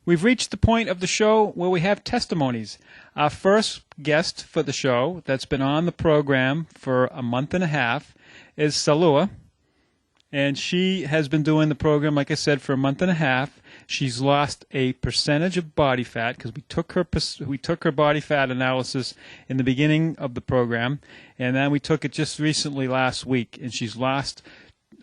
We've reached the point of the show where we have testimonies. Our first guest for the show that's been on the program for a month and a half is Salua. And she has been doing the program, like I said, for a month and a half. She's lost a percentage of body fat because we took her body fat analysis in the beginning of the program, and then we took it just recently last week, and she's lost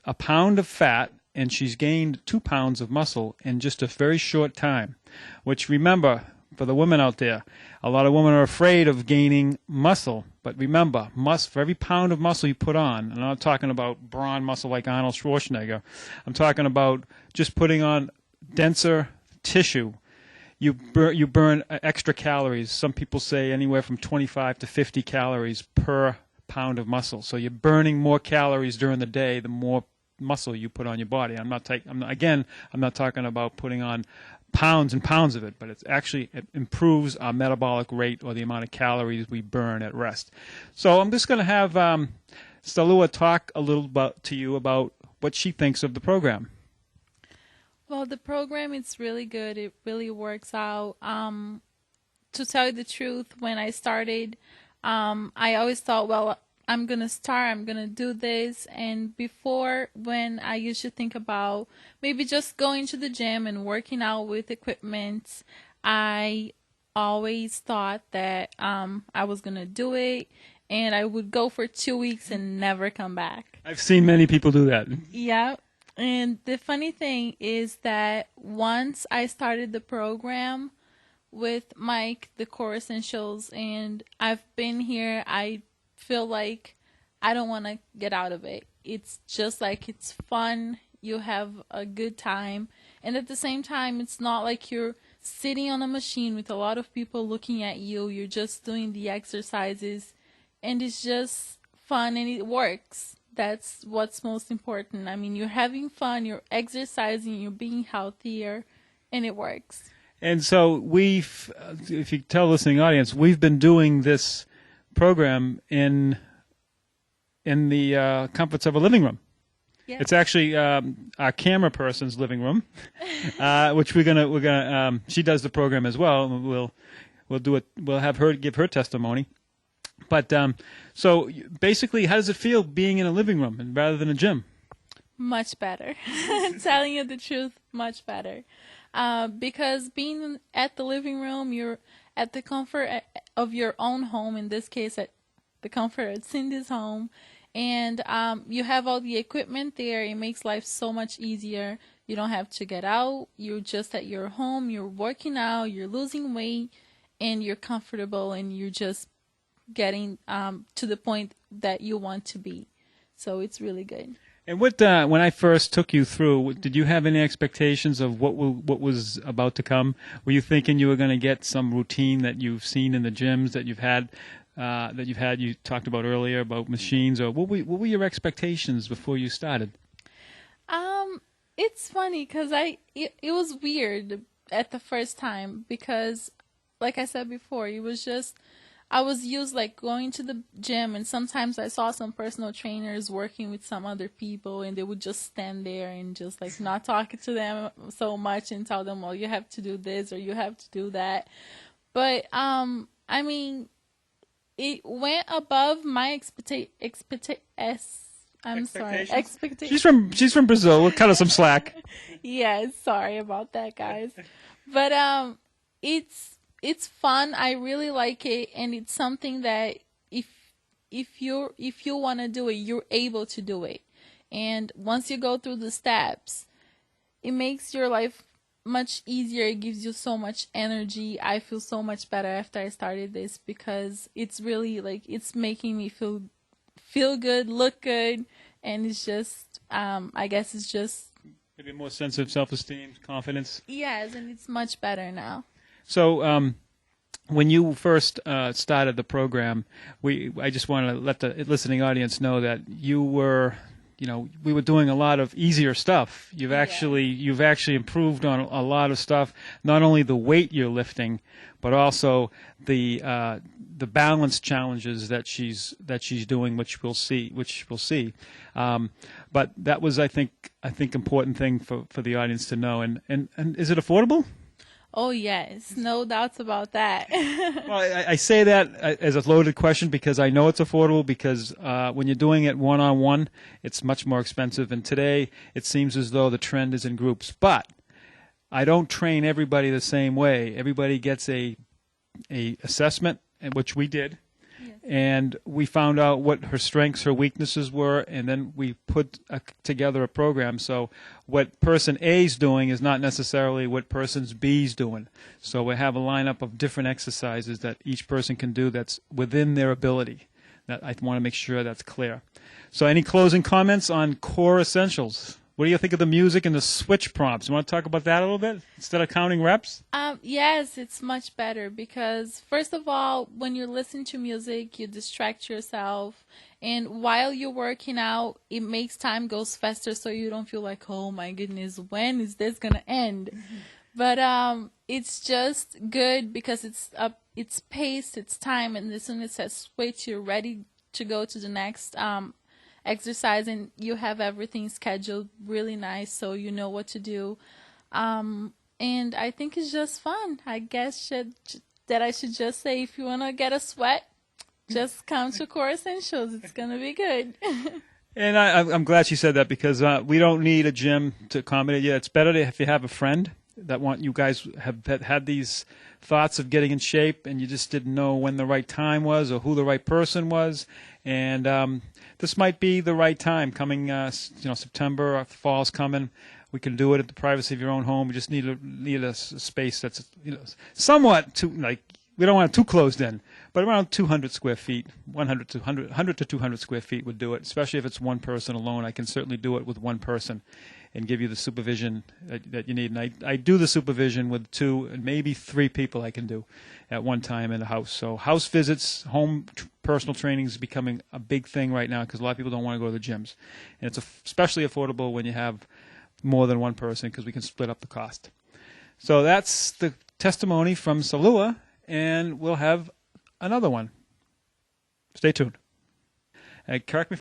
a pound of fat, and she's gained 2 pounds of muscle in just a very short time. Which, remember, for the women out there, a lot of women are afraid of gaining muscle. But remember, for every pound of muscle you put on, and I'm not talking about brawn muscle like Arnold Schwarzenegger, I'm talking about just putting on denser tissue. You burn extra calories. Some people say anywhere from 25 to 50 calories per pound of muscle. So you're burning more calories during the day the more muscle you put on your body. I'm not talking about putting on pounds and pounds of it, but it improves our metabolic rate or the amount of calories we burn at rest. So I'm just going to have Salua talk a little to you about what she thinks of the program. Well, the program is really good. It really works out. To tell you the truth, when I started, I always thought, well, I'm going to do this. And before, when I used to think about maybe just going to the gym and working out with equipment, I always thought that I was going to do it, and I would go for 2 weeks and never come back. I've seen many people do that. Yeah. And the funny thing is that once I started the program with Mike, the Core Essentials, and I've been here, I feel like I don't want to get out of it. It's just like it's fun. You have a good time. And at the same time, it's not like you're sitting on a machine with a lot of people looking at you. You're just doing the exercises, and it's just fun, and it works. That's what's most important. I mean, you're having fun, you're exercising, you're being healthier, and it works. And so if you tell the listening audience, we've been doing this program in the comforts of a living room. Yeah. It's actually our camera person's living room, which we're gonna. She does the program as well. We'll do it. We'll have her give her testimony. But so basically, how does it feel being in a living room rather than a gym? Much better. Telling you the truth, much better. Because being at the living room, you're at the comfort of your own home. In this case, at the comfort of Cindy's home, and you have all the equipment there. It makes life so much easier. You don't have to get out. You're just at your home. You're working out. You're losing weight, and you're comfortable, and you're just getting to the point that you want to be. So it's really good. And when I first took you through, did you have any expectations of what was about to come? Were you thinking you were going to get some routine that you've seen in the gyms that you've had? You talked about earlier about machines, or what were your expectations before you started? It's funny because it was weird at the first time because, like I said before, it was just I was used like going to the gym, and sometimes I saw some personal trainers working with some other people, and they would just stand there and just like not talking to them so much and tell them, well, you have to do this or you have to do that. But I mean, it went above my expectations. She's from Brazil. We'll cut her some slack. Yeah, sorry about that, guys. But it's fun. I really like it, and it's something that if you want to do it, you're able to do it. And once you go through the steps, it makes your life much easier. It gives you so much energy. I feel so much better after I started this because it's really like it's making me feel good, look good, and it's just I guess it's just maybe a more sense of self-esteem, confidence. Yes, and it's much better now. So when you first started the program, I just want to let the listening audience know that you were, we were doing a lot of easier stuff. You've actually improved on a lot of stuff. Not only the weight you're lifting, but also the balance challenges that she's doing, which we'll see. But that was, I think, important thing for the audience to know. And is it affordable? Oh, yes. No doubts about that. Well, I say that as a loaded question because I know it's affordable because when you're doing it one-on-one, it's much more expensive. And today, it seems as though the trend is in groups. But I don't train everybody the same way. Everybody gets a assessment, which we did. Yes. And we found out what her strengths, her weaknesses were, and then we put together a program. So what person A's doing is not necessarily what person B's doing. So we have a lineup of different exercises that each person can do that's within their ability. That I want to make sure that's clear. So any closing comments on core essentials? What do you think of the music and the switch prompts? You want to talk about that a little bit instead of counting reps? Yes, it's much better because, first of all, when you're listening to music, you distract yourself. And while you're working out, it makes time goes faster so you don't feel like, oh my goodness, when is this going to end? Mm-hmm. But it's just good because it's pace, it's time, and as soon as it says switch, you're ready to go to the next exercise, and you have everything scheduled really nice so you know what to do. And I think it's just fun. I guess that I should just say, if you want to get a sweat, just come to Core Essentials. It's going to be good. And I'm glad she said that because we don't need a gym to accommodate you. It's better if you have a friend that you guys have had these thoughts of getting in shape and you just didn't know when the right time was or who the right person was. And this might be the right time coming, September, fall's coming. We can do it at the privacy of your own home. We just need a space that's somewhat we don't want it too closed in, but around 200 square feet, 100 to 200 square feet would do it, especially if it's one person alone. I can certainly do it with one person and give you the supervision that you need. And I do the supervision with 2 and maybe 3 people I can do at one time in a house. So house visits, home personal training is becoming a big thing right now because a lot of people don't want to go to the gyms. And it's especially affordable when you have more than one person because we can split up the cost. So that's the testimony from Salua, and we'll have another one. Stay tuned. Correct me